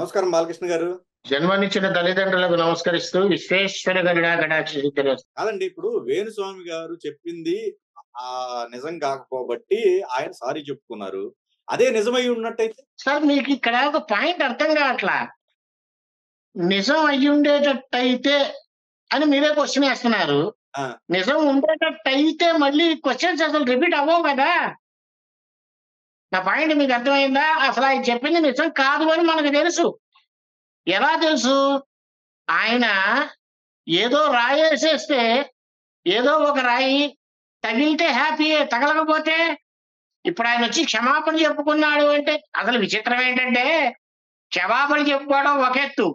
నమస్కారం బాలకృష్ణ గారు. జన్మనిచ్చిన తల్లిదండ్రులకు నమస్కరిస్తూ విశ్వేశ్వర గరుడా గడాక్షి కాదండి, ఇప్పుడు వేణుస్వామి గారు చెప్పింది నిజం కాకపోబట్టి ఆయన సారీ చెప్పుకున్నారు. అదే నిజమై ఉన్నట్టయితే? సార్, మీకు ఇక్కడ ఒక పాయింట్ అర్థం కావట్లా. నిజం అయ్యుండేటట్టయితే అని మీరే క్వశ్చన్ వేస్తున్నారు. ఆ! నిజం ఉండేటట్టయితే మళ్ళీ క్వశ్చన్స్ అసలు రిపీట్ అవ్వవు కదా. నా పాయింట్ మీకు అర్థమైందా? అసలు ఆయన చెప్పింది నిజం కాదు అని మనకు తెలుసు. ఎలా తెలుసు? ఆయన ఏదో రాయేసేస్తే ఏదో ఒక రాయి తగిలితే హ్యాపీయే, తగలకపోతే ఇప్పుడు ఆయన వచ్చి క్షమాపణ చెప్పుకున్నాడు అంటే అసలు విచిత్రం ఏంటంటే క్షమాపణ చెప్పుకోవడం ఒక ఎత్తు,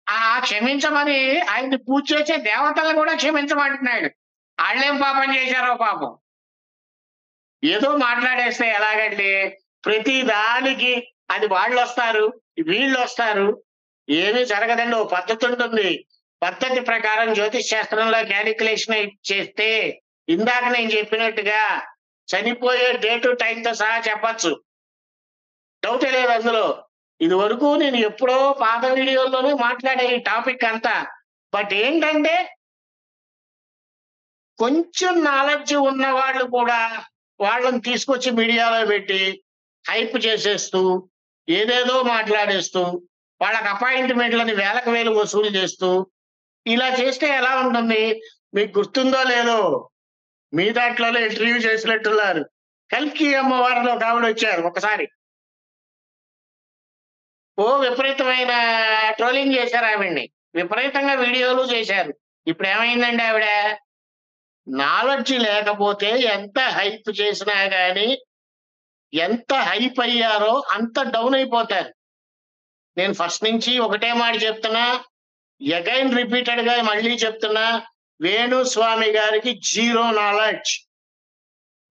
ఆ క్షమించమని ఆయన్ని పూజ చేసే దేవతలను కూడా క్షమించమంటున్నాడు. వాళ్ళేం పాపం చేశారో పాపం. ఏదో మాట్లాడేస్తే ఎలాగండి, ప్రతి దానికి అది వాళ్ళు వస్తారు వీళ్ళు వస్తారు, ఏమీ జరగదండి. ఓ పద్ధతి ఉంటుంది. పద్ధతి ప్రకారం జ్యోతిష్ శాస్త్రంలో క్యాలిక్యులేషన్ చేస్తే ఇందాక నేను చెప్పినట్టుగా చనిపోయే డేటు టైంతో సహా చెప్పచ్చు. డౌటే లేదు అందులో. ఇది వరకు నేను ఎప్పుడో పాత వీడియోల్లోనే మాట్లాడే ఈ టాపిక్ అంతా. బట్ ఏంటంటే కొంచెం నాలెడ్జ్ ఉన్న వాళ్ళు కూడా వాళ్ళని తీసుకొచ్చి మీడియాలో పెట్టి హైప్ చేసేస్తూ ఏదేదో మాట్లాడేస్తూ వాళ్ళకి అపాయింట్మెంట్లని వేలకు వేలు వసూలు చేస్తూ ఇలా చేస్తే ఎలా ఉంటుంది? మీకు గుర్తుందో లేదో, మీ దాంట్లోనే ఇంటర్వ్యూ చేసినట్టున్నారు. కల్కి అమ్మవారిలో ఒక ఆవిడ వచ్చారు ఒకసారి. విపరీతమైన ట్రోలింగ్ చేశారు ఆవిడ్ని, విపరీతంగా వీడియోలు చేశారు. ఇప్పుడు ఏమైందండి, ఆవిడ నాలెడ్జ్ లేకపోతే ఎంత హైప్ చేసినా గానీ, ఎంత హైప్ అయ్యారో అంత డౌన్ అయిపోతారు. నేను ఫస్ట్ నుంచి ఒకటే మాట చెప్తున్నా, అగైన్ రిపీటెడ్ గా మళ్ళీ చెప్తున్నా, వేణుస్వామి గారికి జీరో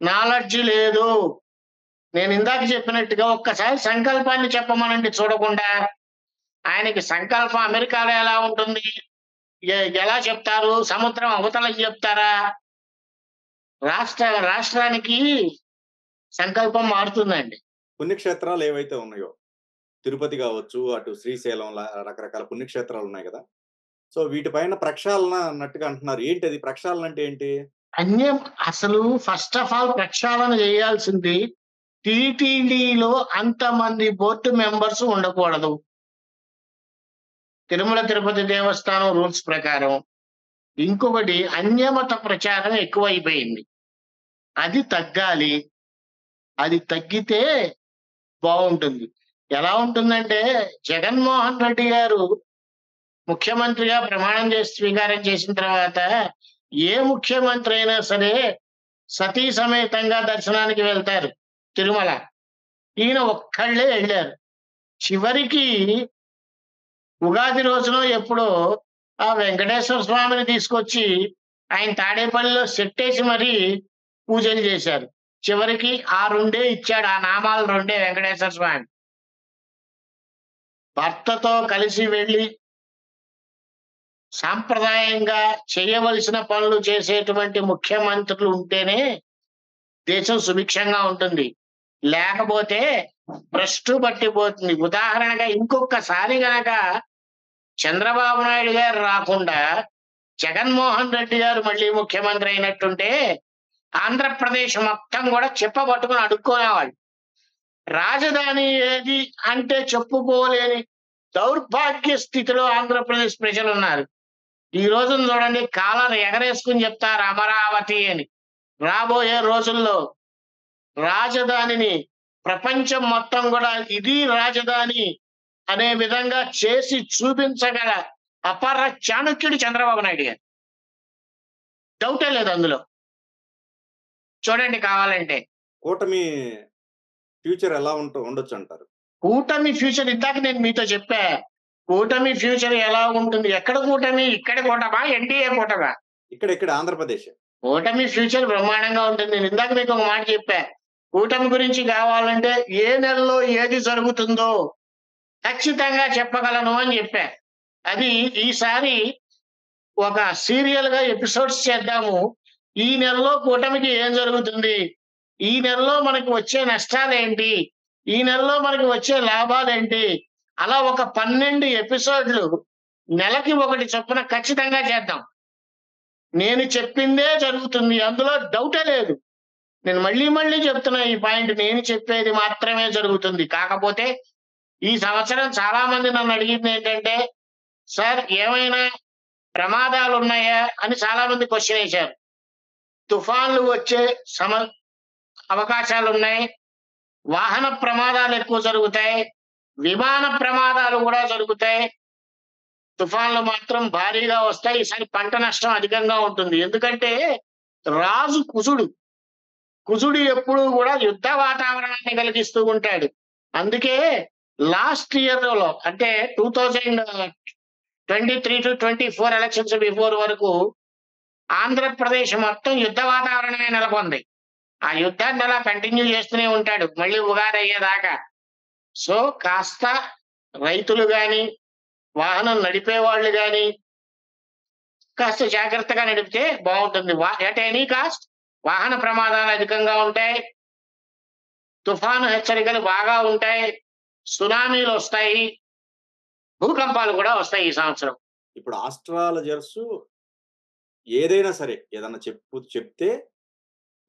నాలెడ్జ్ లేదు. నేను ఇందాక చెప్పినట్టుగా ఒక్కసారి సంకల్పాన్ని చెప్పమనండి చూడకుండా. ఆయనకి సంకల్పం అమెరికాలో ఎలా ఉంటుంది, ఎలా చెప్తారు? సముద్రం అవతల చెప్తారా? రాష్ట్రానికి సంకల్పం మారుతుందండి. పుణ్యక్షేత్రాలు ఏవైతే ఉన్నాయో, తిరుపతి కావచ్చు, అటు శ్రీశైలం రకరకాల పుణ్యక్షేత్రాలు ఉన్నాయి కదా. సో వీటిపైన ప్రక్షాళన అన్నట్టుగా అంటున్నారు. ఏంటి అది? ప్రక్షాళన అంటే ఏంటి? అన్యం అసలు ఫస్ట్ ఆఫ్ ఆల్ ప్రక్షాళన చేయాల్సింది టీటీడీలో అంతమంది బోర్డు మెంబర్స్ ఉండకూడదు. తిరుమల తిరుపతి దేవస్థానం రూల్స్ ప్రకారం. ఇంకొకటి, అన్యమత ప్రచారం ఎక్కువైపోయింది. అది తగ్గాలి. అది తగ్గితే బాగుంటుంది. ఎలా ఉంటుందంటే, జగన్మోహన్ రెడ్డి గారు ముఖ్యమంత్రిగా ప్రమాణం చేసి స్వీకారం చేసిన తర్వాత ఏ ముఖ్యమంత్రి అయినా సరే సతీ సమేతంగా దర్శనానికి వెళ్తారు తిరుమల. ఈయన ఒక్కళ్ళే వెళ్ళారు. చివరికి ఉగాది రోజున ఎప్పుడో ఆ వెంకటేశ్వర స్వామిని తీసుకొచ్చి ఆయన తాడేపల్లిలో సెట్టేసి మరీ పూజలు చేశారు. చివరికి ఆ రెండే ఇచ్చాడు, ఆ నామాలు రెండే వెంకటేశ్వర స్వామి. భర్తతో కలిసి వెళ్ళి సాంప్రదాయంగా చేయవలసిన పనులు చేసేటువంటి ముఖ్యమంత్రులు ఉంటేనే దేశం సుభిక్షంగా ఉంటుంది. లేకపోతే భ్రష్టు పట్టిపోతుంది. ఉదాహరణగా ఇంకొకసారి గనక చంద్రబాబు నాయుడు గారు రాకుండా జగన్మోహన్ రెడ్డి గారు మళ్ళీ ముఖ్యమంత్రి అయినట్టుంటే ఆంధ్రప్రదేశ్ మొత్తం కూడా చెప్పబట్టుకుని అడుక్కునేవాళ్ళు. రాజధాని ఏది అంటే చెప్పుకోలేని దౌర్భాగ్య స్థితిలో ఆంధ్రప్రదేశ్ ప్రజలు ఉన్నారు. ఈ రోజున చూడండి, కాలర్ ఎగరేసుకుని చెప్తారు అమరావతి అని. రాబోయే రోజుల్లో రాజధానిని ప్రపంచం మొత్తం కూడా ఇది రాజధాని అనే విధంగా చేసి చూపించగల అపర చాణక్యుడు చంద్రబాబు నాయుడు గారు. డౌటే లేదు అందులో. చూడండి కావాలంటే. కూటమి ఫ్యూచర్ ఎలా ఉండొచ్చు అంటారు? కూటమి ఫ్యూచర్ ఇందాక నేను మీతో చెప్పా. కూటమి ఫ్యూచర్ ఎలా ఉంటుంది? ఎక్కడ కూటమి? ఇక్కడ కూటమా? ఎన్డీఏ కూటమా? ఇక్కడ ఆంధ్రప్రదేశ్. కూటమి ఫ్యూచర్ బ్రహ్మాండంగా ఉంటుంది. నేను ఇందాక మీకు ఒక మాట చెప్పా. కూటమి గురించి కావాలంటే ఏ నెలలో ఏది జరుగుతుందో ఖచ్చితంగా చెప్పగలను అని చెప్పా. అది ఈసారి ఒక సీరియల్ గా ఎపిసోడ్స్ చేద్దాము. ఈ నెలలో కూటమికి ఏం జరుగుతుంది, ఈ నెలలో మనకి వచ్చే నష్టాలు ఏంటి, ఈ నెలలో మనకి వచ్చే లాభాలేంటి? అలా ఒక 12 ఎపిసోడ్‌లు నెలకి ఒకటి చొప్పున ఖచ్చితంగా చేద్దాం. నేను చెప్పిందే జరుగుతుంది. అందులో డౌటే లేదు. నేను మళ్ళీ మళ్ళీ చెప్తున్నా ఈ పాయింట్. నేను చెప్పేది మాత్రమే జరుగుతుంది. కాకపోతే ఈ సంవత్సరం చాలా మంది నన్ను అడిగిందేంటంటే, "సార్ ఏమైనా ప్రమాదాలున్నాయా?" అని చాలా మంది క్వెషన్ ఏశారు. తుఫాన్లు వచ్చే అవకాశాలున్నాయి. వాహన ప్రమాదాలు ఎక్కువ జరుగుతాయి. విమాన ప్రమాదాలు గూడా జరుగుతాయి. తుఫాన్లు మాత్రం భారీగా వస్తాయి. ఈసారి పంట నష్టం అధికంగా ఉంటుంది. ఎందుకంటే రాజు కుజుడు. కుజుడు ఎప్పుడూ గూడా యుద్ధ వాతావరణాన్ని కలిగిస్తూ ఉంటాడు. అందుకే లాస్ట్ ఇయర్‌లో అంటే 2023-24 ఎలక్షన్స్ బిఫోర్ వరకు ఆంధ్రప్రదేశ్ మొత్తం యుద్ధ వాతావరణమే నెలకొంది. ఆ యుద్ధాన్ని అలా కంటిన్యూ చేస్తూనే ఉంటాడు. మళ్ళీ ఉగాది అయ్యేదాకా. సో, కాస్త రైతులు గాని, వాహనం నడిపేవాళ్ళు గాని, కాస్త జాగ్రత్తగా నడిపితే బావుంటుంది. ఎట్ ఎనీ కాస్ట్ వాహన ప్రమాదాలు అధికంగా ఉంటాయి. తుఫాను హెచ్చరికలు బాగా ఉంటాయి. సునామీలొస్తాయి. భూకంపాలు కూడా వస్తాయి ఈ సంవత్సరం. ఇప్పుడు ఆస్ట్రాలజర్స్ ఏదైనా సరే, ఏదన్నా చెప్తే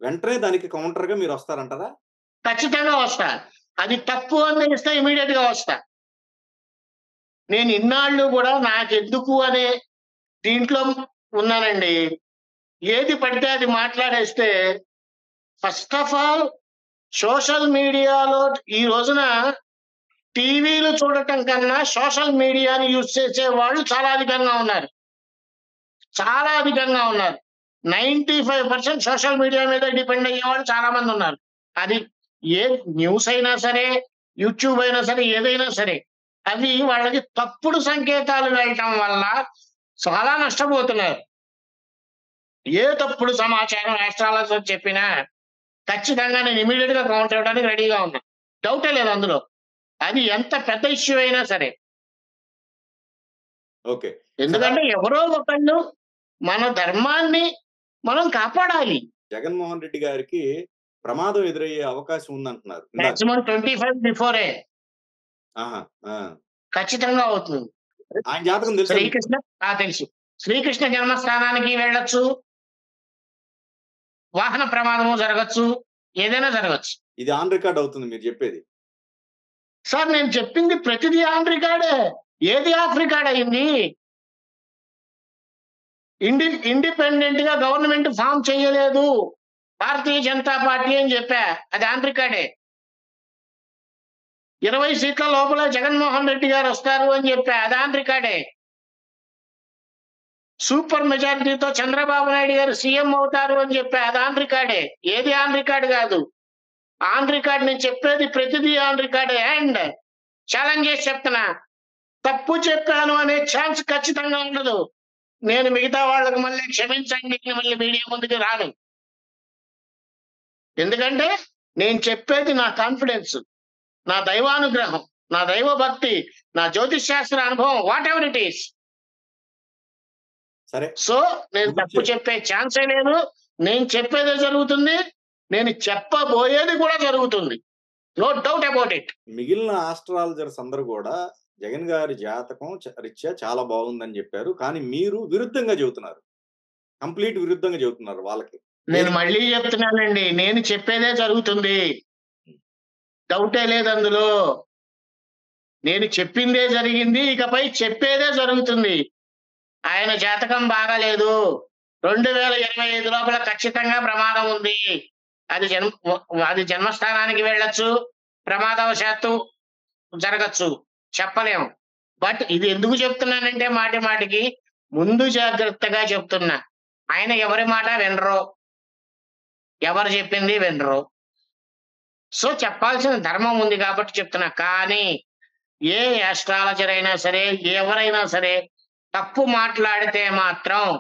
వెంటనే దానికి కౌంటర్‌గా మీరొస్తారంటారా? ఖచ్చితంగా వస్తా. అది తప్పు అని తెలిస్తే ఇమ్మీడియేట్‌గా వస్తా. నేను ఇన్నాళ్ళు గూడా నాకెందుకు అనే దీంట్లో ఉన్నానండి. ఏది పడితే అది మాట్లాడేస్తే ఫస్ట్ ఆఫ్ ఆల్ సోషల్ మీడియాలో ఈ రోజున టీవీలు చూడటం కన్నా సోషల్ మీడియాని యూజ్ చేసే వాళ్ళు చాలా అధికంగా ఉన్నారు. చాలా అధికంగా ఉన్నారు. 95% సోషల్ మీడియా మీద డిపెండ్ అయ్యేవాళ్ళు చాలా మందున్నారు. అది ఏ న్యూస్ అయినా సరే, యూట్యూబ్ అయినా సరే, ఏదైనా సరే. అవి వాళ్ళకి తప్పుడు సంకేతాలు వెళ్ళటం వల్ల చాలా నష్టపోతున్నారు. ఏ తప్పుడు సమాచారం ఆస్ట్రాలజర్ చెప్పినా ఖచ్చితంగా నేను ఇమ్మీడియేట్‌గా కౌంటర్ ఇవ్వడానికి రెడీగా ఉన్నా. డౌటే లేదు అందులో. అది ఎంత పెద్ద ఇష్యూ అయినా సరే. ఓకే. ఎందుకంటే ఎవరో ఒకళ్ళు మన ధర్మాన్ని మనం కాపాడాలి. జగన్మోహన్ రెడ్డి గారికి ప్రమాదం ఎదురయ్యే అవకాశం ఉందంటున్నారు. ఇందాక. Maximum 25 before. ఆహా! ఆ! ఖచ్చితంగా అవుతుంది. ఆయన జాతకం తెలుసా మీకు? శ్రీకృష్ణ తెలుసు. శ్రీకృష్ణ జన్మస్థానానికి వెళ్ళొచ్చు. వాహన ప్రమాదము జరగొచ్చు. ఏదైనా జరగొచ్చు. ఇది ఆన్ రికార్డ్ అవుతుంది మీరు చెప్పేది. సార్ నేను చెప్పింది ప్రతిదీ ఆన్ రికార్డే. ఏది ఆఫ్ రికార్డ్ అయింది? ఇండిపెండెంట్‌గా గవర్నమెంట్ ఫార్మ్ చేయలేదు. భారతీయ జనతా పార్టీ అని చెప్పా. అది ఆన్ రికార్డే. 20 సీట్ల లోపల జగన్మోహన్ రెడ్డి గారు వస్తారు అని చెప్పా. అది ఆన్ రికార్డే. సూపర్ మెజారిటీతో చంద్రబాబు నాయుడు గారు సీఎం అవుతారు అని చెప్పా. అది ఆన్ రికార్డే. ఏది ఆన్ రికార్డ్ కాదు. ఆన్ రికార్డ్ నేను చెప్పేది ప్రతిదీ ఆన్ రికార్డే. అండ్ ఛాలెంజ్ చేసి చెప్తున్నా. తప్పు చెప్పాను అనే ఛాన్స్ ఖచ్చితంగా ఉండదు. నేను మిగతా వాళ్ళకి మళ్ళీ క్షమించండి అని మళ్ళీ మీడియా ముందుకు రాను. ఎందుకంటే నేను చెప్పేది నా కాన్ఫిడెన్స్, నా దైవానుగ్రహం, నా దైవ భక్తి, నా జ్యోతిష్ శాస్త్ర అనుభవం, వాట్ ఎవర్ ఇట్ ఈస్. సరే. సో నేను తప్పు చెప్పే ఛాన్సే లేదు. నేను చెప్పేదే జరుగుతుంది. నేను చెప్పబోయేది కూడా జరుగుతుంది. No doubt about it. మిగిలిన ఆస్ట్రాలజర్స్ అందరూ గూడా జగన్ గారి జాతకం రీత్యా చాలా బాగుందని జెప్పారు. కానీ మీరు విరుద్ధంగా చెబుతున్నారు. కంప్లీట్ విరుద్ధంగా చెబుతున్నారు వాళ్ళకి. నేను మళ్ళీ చెప్తున్నానండి. నేను చెప్పేదే జరుగుతుంది. డౌటే లేదు అందులో. నేను చెప్పిందే జరిగింది. ఇకపై చెప్పేదే జరుగుతుంది. ఆయన జాతకం బాగాలేదు. 2025 లోపల ఖచ్చితంగా ప్రమాదం ఉంది. అది జన్మస్థానానికి వెళ్ళొచ్చు. ప్రమాదవశాత్తు జరగచ్చు. చెప్పలేము. బట్ ఇది ఎందుకు చెప్తున్నానంటే మాటి మాటికి ముందు జాగ్రత్తగా చెప్తున్నా. ఆయన ఎవరి మాట వినరు. ఎవరు చెప్పింది వినరు. సో చెప్పాల్సిన ధర్మం ఉంది కాబట్టి చెప్తున్నా. కానీ ఏ ఆస్ట్రాలజర్ అయినా సరే, ఎవరైనా సరే తప్పు మాట్లాడితే మాత్రం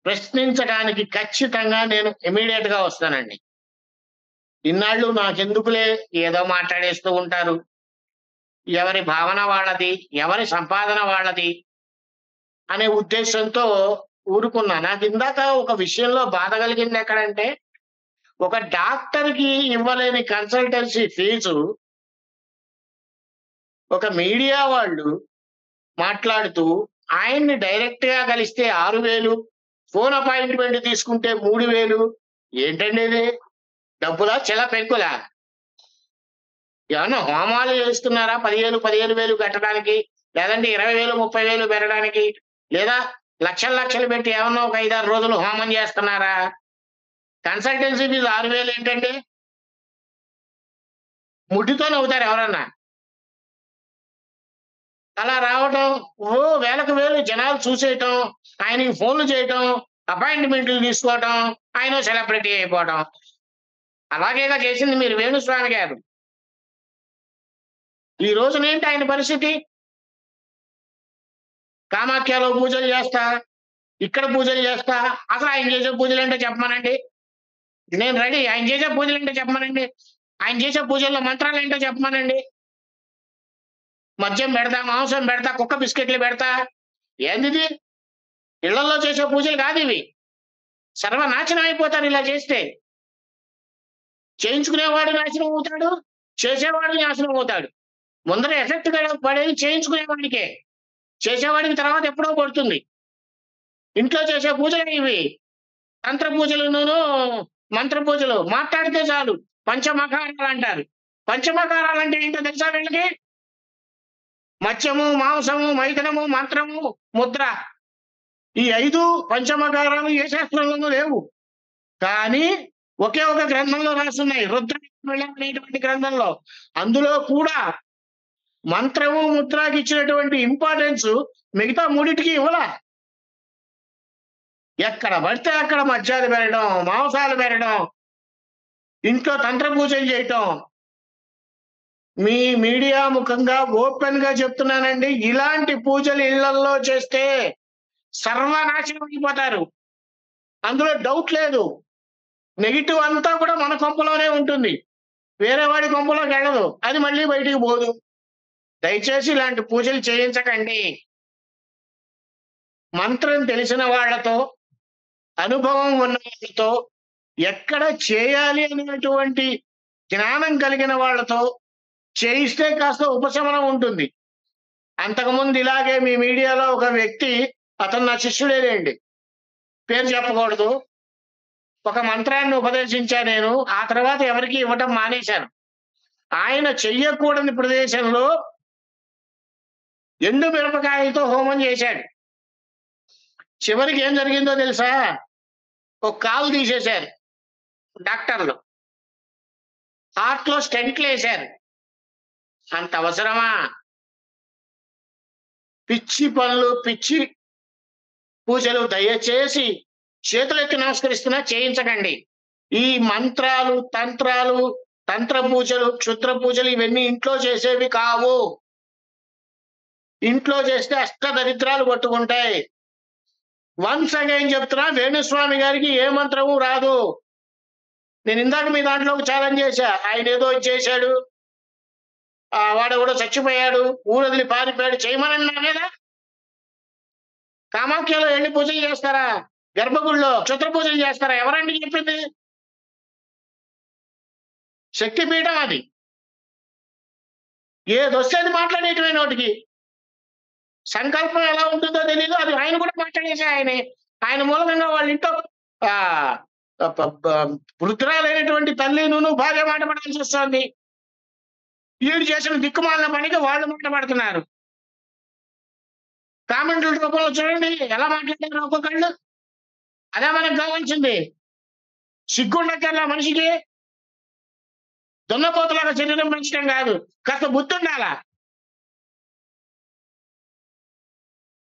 ప్రశ్నించడానికి ఖచ్చితంగా నేను ఇమ్మీడియేట్‌గా వస్తానండి. ఇన్నాళ్ళు నాకెందుకులే ఏదో మాట్లాడేస్తూ ఉంటారు. ఎవరి భావన వాళ్ళది, ఎవరి సంపాదన వాళ్ళది అనే ఉద్దేశంతో ఊరుకున్నా. నాకిందాక ఒక విషయంలో బాధ కలిగింది ఎక్కడంటే, ఒక డాక్టర్‌కి ఇవ్వలేని కన్సల్టెన్సీ ఫీజు ఒక మీడియా వాళ్ళు మాట్లాడుతూ ఆయన్ని డైరెక్ట్‌గా కలిస్తే 6,000 ఫోన్ అపాయింట్‌మెంట్ తీసుకుంటే 3,000 ఏంటండి ఇది? డబ్బులా? పెంకులా? ఏమన్నా హోమాలు చేస్తున్నారా? 15,000 కట్టడానికి? లేదంటే 20,000, 30,000 పెట్టడానికి? లేదా లక్షలు పెట్టి ఏమన్నా ఒక 5, 6 రోజులు హోమం చేస్తున్నారా? కన్సల్టెన్సీ ఫీజు 6,000 ఏంటండి? ముడ్డితో నవ్వుతారు ఎవరన్నా. అలా రావటం, వేలకు వేలు జనాలు చూసేయటం, ఆయనకి ఫోన్‌లు చేయటం, అపాయింట్‌మెంట్లు తీసుకోవటం, ఆయనో సెలబ్రిటీ అయిపోవటం. అలాగేగా చేసింది మీరు వేణుస్వామి గారు. ఈ రోజునేంటి ఆయన పరిస్థితి? కామాఖ్యలో పూజలు చేస్తా, ఇక్కడ పూజలు చేస్తా. అసలు ఆయన చేసే పూజలేంటో చెప్పమనండి. నేను రెడీ. ఆయన చేసే పూజలేంటో చెప్పమనండి. ఆయన చేసే పూజల్లో మంత్రాలేంటో చెప్పమనండి. మద్యం పెడతా, మాంసం పెడతా, కుక్క బిస్కెట్లు పెడతా. ఏందిది? ఇళ్లల్లో చేసే పూజలు కాదివి. సర్వనాశనం అయిపోతారు ఇలా చేస్తే. చేయించుకునేవాడు నాశనం అవుతాడు, చేసేవాడు నాశనం అవుతాడు. ముందర ఎఫెక్ట్ పడేది చేయించుకునేవాడికే. చేసేవాడికి తర్వాత ఎప్పుడో పడుతుంది. ఇంట్లో చేసే పూజలు ఇవి. తంత్ర పూజలును, మంత్ర పూజలు. మాట్లాడితే చాలు పంచమకారాలు అంటారు. పంచమకారాలు అంటే ఏంటో తెలుసా వీళ్ళకి? మత్స్యము, మాంసము, మైథునము, మంత్రము, ముద్ర. ఈ 5 పంచమకారాలు ఏ శాస్త్రంలోనూ లేవు. కానీ ఒకే ఒక గ్రంథంలో రాసున్నాయి. అనేటువంటి గ్రంథంలో. అందులో కూడా మంత్రము, ముద్రకి ఇచ్చినటువంటి ఇంపార్టెన్స్ మిగతా మూడిటికి ఇవ్వలా. ఎక్కడ పడితే అక్కడ మద్యాలు పెరగడం, మాంసాలు పెరగడం, ఇంట్లో తంత్ర పూజలు చేయటం. మీ మీడియా ముఖంగా ఓపెన్ గా చెప్తున్నానండి, ఇలాంటి పూజలు ఇళ్లల్లో చేస్తే సర్వనాశనం అయిపోతారు. అందులో డౌట్ లేదు. నెగిటివ్ అంతా కూడా మన కొంపలోనే ఉంటుంది. వేరే వాడి కొంపలోకి వెళ్ళదు. అది మళ్ళీ బయటికి పోదు. దయచేసి ఇలాంటి పూజలు చేయించకండి. మంత్రం తెలిసిన వాళ్ళతో, అనుభవం ఉన్న వాళ్ళతో, ఎక్కడ చేయాలి అనేటువంటి జ్ఞానం కలిగిన వాళ్ళతో చేయిస్తే కాస్త ఉపశమనం ఉంటుంది. అంతకుముందు ఇలాగే మీ మీడియాలో ఒక వ్యక్తి, అతను నా శిష్యుడేలేండి, పేరు చెప్పకూడదు, ఒక మంత్రాన్ని ఉపదేశించా నేను. ఆ తర్వాత ఎవరికి ఇవ్వటం మానేశాను. ఆయన చెయ్యకూడని ప్రదేశంలో ఎండు మిరపకాయలతో హోమం చేశాడు. చివరికి ఏం జరిగిందో తెలుసా? ఒక కాలు తీసేశారు డాక్టర్లు. హార్ట్ లో స్టెంట్లు వేశారు. అంత అవసరమా? పిచ్చి పనులు, పిచ్చి పూజలు దయచేసి చేతులెత్తి నమస్కరిస్తున్నా చేయించకండి. ఈ మంత్రాలు, తంత్రాలు, తంత్ర పూజలు, క్షుద్ర పూజలు ఇవన్నీ ఇంట్లో చేసేవి కావు. ఇంట్లో చేస్తే అష్టదరిద్రాలు పట్టుకుంటాయి. వన్స్ అగైన్ చెప్తున్నా, వేణుస్వామి గారికి ఏ మంత్రము రాదు. నేను ఇందాక మీ దాంట్లో ఒక ఛాలెంజ్ చేశా. ఆయన ఏదో చేశాడు, వాడు కూడా చచ్చిపోయాడు, ఊరొదిలి పారిపోయాడు, చేయమనన్నా కదా. కామాఖ్యలో వెళ్ళి పూజలు చేస్తారా? గర్భగుడిలో క్షుద్ర పూజలు చేస్తారా? ఎవరండి చెప్పింది? శక్తిపీఠం అది. ఏదొస్తే అది మాట్లాడేటమే నోటికి. సంకల్పం ఎలా ఉంటుందో తెలియదు. అది ఆయన కూడా మాట్లాడేసే ఆయన మూలంగా వాళ్ళ ఇంట్లో వృద్ధురాలైనటువంటి తల్లిను భార్య మాట పడాల్సి వస్తుంది. వీడు చేసిన దిక్కుమాలిన పనికి వాళ్ళు మాట పడుతున్నారు. కామెంట్ల రూపంలో చూడండి ఎలా మాట్లాడారు ఒక్కొక్కళ్ళు. అదే మనకు కావాల్సింది. సిగ్గుండక్కర్లా మనిషికి. దున్నపోతులాగా శరీరం పెంచడం కాదు, కాస్త బుద్ధి ఉండాలా.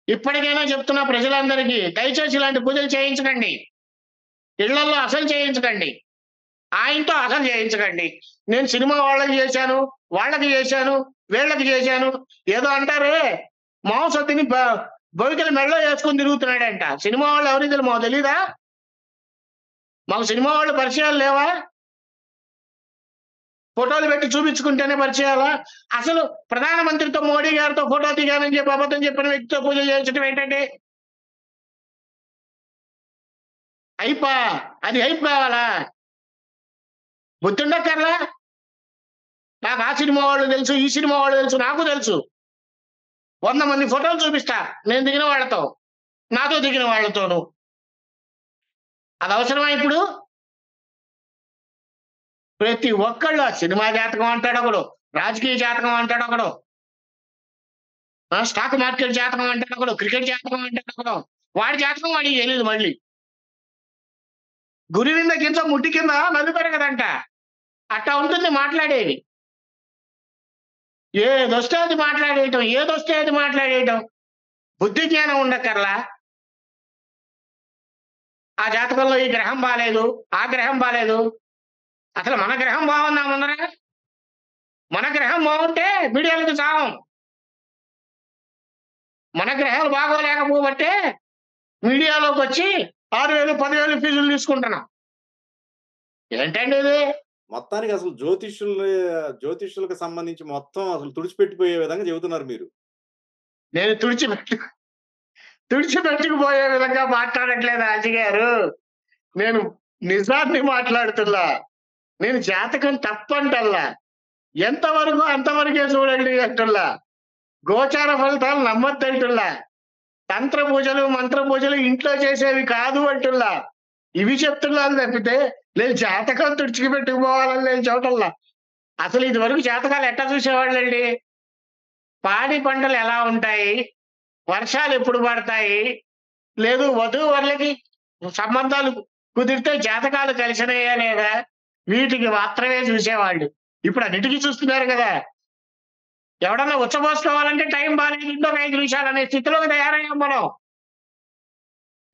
ఇప్పటికైనా చెప్తున్నా ప్రజలందరికీ, దయచేసి ఇలాంటి పూజలు చేయించకండి. ఇళ్లలో అసలు చేయించకండి. ఆయనతో అసలు చేయించకండి. నేను సినిమా వాళ్ళకి చేశాను, వాళ్ళకి చేశాను, వీళ్ళకి చేశాను. ఏదో అంటారే, మాంసం తిని బొవికలు మెడలో వేసుకొని తిరుగుతున్నాడంట. సినిమా వాళ్ళు ఎవరికి మాకు తెలీదా? మాకు సినిమా వాళ్ళు పరిచయాలు లేవా? ఫోటోలు పెట్టి చూపించుకుంటేనే పరిచయాలా? అసలు ప్రధానమంత్రితో, మోడీ గారితో ఫోటో దిగానని చెప్పి అబద్ధం చెప్పిన వ్యక్తితో పూజలు చేయించడం ఏంటంటే హైపా? అది హైప్ కావాలా? గుర్తుండక్కర్లా? నాకు ఆ సినిమా వాళ్ళు తెలుసు, ఈ సినిమా వాళ్ళు తెలుసు, నాకు తెలుసు. 100 మంది ఫోటోలు చూపిస్తా నేను దిగిన వాళ్ళతో, నాతో దిగిన వాళ్ళతోను. అది అవసరమా ఇప్పుడు? ప్రతి ఒక్కళ్ళు ఆ సినిమా జాతకం అంటాడు ఒకడు, రాజకీయ జాతకం అంటాడు ఒకడు, స్టాక్ మార్కెట్ జాతకం అంటాడు ఒకడు, క్రికెట్ జాతకం అంటాడు ఒకడు. వాడి జాతకం వాడికి తెలియదు మళ్ళీ. గురి కింద కింద ముట్టి కింద నన్ను పెరగదంట. అట్టా ఉంటుంది మాట్లాడేది. ఏదొస్తే అది మాట్లాడేయటం, ఏదొస్తే అది మాట్లాడేయటం. బుద్ధి జ్ఞానం ఉండక్కర్లా? ఆ జాతకంలో ఈ గ్రహం బాలేదు, ఆ గ్రహం బాలేదు. అసలు మన గ్రహం బాగుందా ముందర? మన గ్రహం బాగుంటే మీడియాలకు చావం. మన గ్రహాలు బాగోలేకపోబట్టే మీడియాలోకి వచ్చి 6,000, 10,000 ఫీజులు తీసుకుంటున్నాం. ఏంటండి ఇది? మొత్తానికి అసలు జ్యోతిష్యులకు సంబంధించి మొత్తం అసలు తుడిచిపెట్టిపోయే విధంగా చెబుతున్నారు మీరు. నేను తుడిచిపెట్టుకుపోయే విధంగా మాట్లాడట్లేదు రాజు గారు. నేను నిజాన్ని మాట్లాడుతున్నా. నేను జాతకం తప్పంటల్లా. ఎంతవరకు అంతవరకే చూడండి అంటుల్లా. గోచార ఫలితాలు నమ్మొద్దంటుల్లా. తంత్ర పూజలు, మంత్ర పూజలు ఇంట్లో చేసేవి కాదు అంటుల్లా. ఇవి చెప్తున్నాను తప్పితే నేను జాతకం తుడిచిపెట్టుకుపోవాలని నేను చూడటంలా. అసలు ఇది వరకు జాతకాలు ఎట్టా చూసేవాళ్ళండి? పాడి పంటలు ఎలా ఉంటాయి, వర్షాలు ఎప్పుడు పడతాయి, లేదు వధూవరులకి సంబంధాలు కుదిరితే జాతకాలు కలిసినాయా లేదా, వీటికి మాత్రమే చూసేవాళ్ళు. ఇప్పుడు అన్నిటికీ చూస్తున్నారు కదా. ఎవడన్నా ఉచ్చబోసుకోవాలంటే టైం బాగాలేదు, ఇంకొక 5 నిమిషాలు అనే స్థితిలోకి తయారయ్యాం మనం.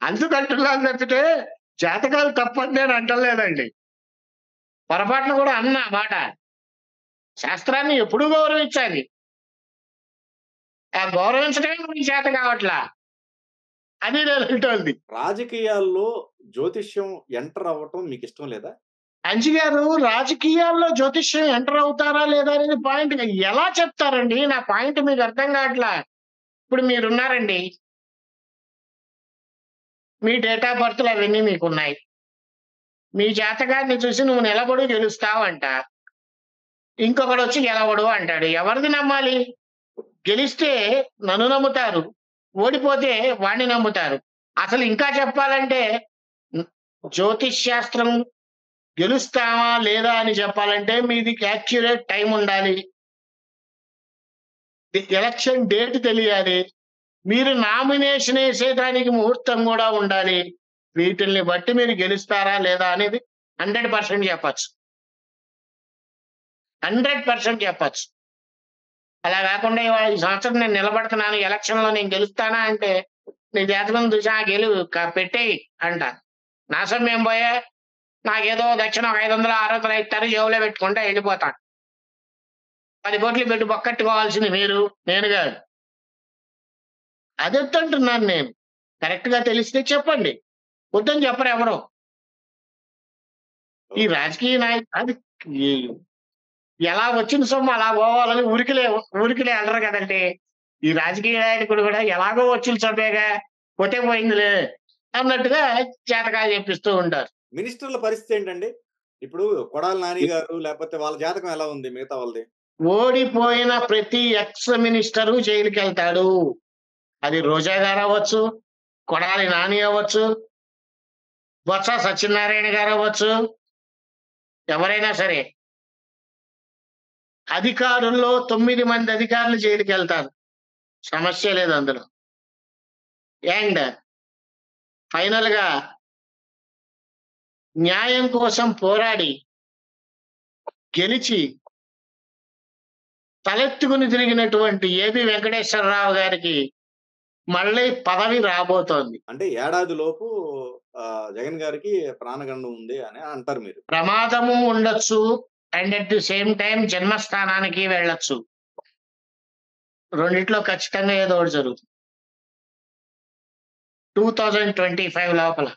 అందుకంటున్నాను తప్పితే జాతకాలు తప్పని నేను అంటలేదండి. పొరపాటున కూడా అన్నా మాట. శాస్త్రాన్ని ఎప్పుడూ గౌరవించాలి. ఆ గౌరవించడమే మనకి చేత కావట్లా. అది నేను అంటోంది. రాజకీయాల్లో జ్యోతిష్యం ఎంటర్ అవ్వటం మీకిష్టం లేదా? అంజి గారు, రాజకీయాల్లో జ్యోతిష్యం ఎంటర్ అవుతారా లేదా అనేది పాయింట్ ఎలా చెప్తారండి? నా పాయింట్ మీకు అర్థం కావట్లా. ఇప్పుడు మీరున్నారండి. మీ డేట్ ఆఫ్ బర్త్‌లు అవన్నీ మీకున్నాయి. మీ జాతకాన్ని చూసి నువ్వు నిలబడు గెలుస్తావంట. ఇంకొకడొచ్చి గెలవడు అంటాడు. ఎవరిది నమ్మాలి? గెలిస్తే నన్ను నమ్ముతారు. ఓడిపోతే వాడిని నమ్ముతారు. అసలు ఇంకా చెప్పాలంటే జ్యోతిష్ శాస్త్రం గెలుస్తామా లేదా అని చెప్పాలంటే మీది యాక్యురేట్ టైం ఉండాలి. ఎలక్షన్ డేట్ తెలియాలి. మీరు నామినేషన్ వేసేదానికి ముహూర్తం కూడా ఉండాలి. వీటిల్ని బట్టి మీరు గెలుస్తారా లేదా అనేది 100% చెప్పచ్చు. 100% చెప్పచ్చు. అలా కాకుండా ఇవాళ ఈ సంవత్సరం నేను నిలబడుతున్నాను, ఎలక్షన్‌లో నేను గెలుస్తానా అంటే నీ జాతకం చూసి గెలువు పెట్టేయి అంట. నా సొమ్మేం పోయే? నాకేదో దక్షిణ ఒక 500, 600 ఇస్తారు, జేబులో పెట్టుకుంటా వెళ్ళిపోతాను. 10 కోట్లు పెట్టి బొక్కట్టుకోవాల్సింది మీరు, నేను కాదు. అదెత్తంటున్నాను నేను. కరెక్ట్‌గా తెలిస్తే చెప్పండి. వద్దని చెప్పరు ఎవరు. ఈ రాజకీయ అది ఈ ఎలా వచ్చిన సొమ్ము అలా పోవాలని ఊరికిలే వెళ్ళరు కదండి. ఈ రాజకీయ నాయకుడు కూడా ఎలాగో వచ్చిన సొమ్మేగా, పోతే పోయిందిలే అన్నట్టుగా జాతకాలు చెప్పిస్తూ ఉంటారు. మినిస్టర్ల పరిస్థితి ఏంటండి? ఇప్పుడు కొడాలి నాని గారు లేకపోతే వాళ్ళ జాతకం ఎలా ఉంది మిగతా వాళ్ళది? ఓడిపోయిన ప్రతి ఎక్స్ మినిస్టరు జైలుకెళ్తాడు. అది రోజా గారు అవ్వచ్చు, కొడాలి నాని అవ్వచ్చు, బొత్స సత్యనారాయణ గారు అవ్వచ్చు, ఎవరైనా సరే. అధికారుల్లో 9 మంది అధికారులు జైలుకెళ్తారు. సమస్య లేదు అందులో. అండ్ ఫైనల్‌గా న్యాయం కోసం పోరాడి గెలిచి తలెత్తుకుని తిరిగినటువంటి ఏబి వెంకటేశ్వరరావు గారికి మళ్ళీ పదవి రాబోతోంది. అంటే ఏడాది లోపు జగన్ గారికి ప్రాణగండం ఉంది అని అంటారు మీరు. ప్రమాదము ఉండొచ్చు. And at the same time జన్మస్థానానికి వెళ్ళొచ్చు. రెండిట్లో ఖచ్చితంగా ఏదో ఒకటి జరుగుతుంది. 2025 లోపల.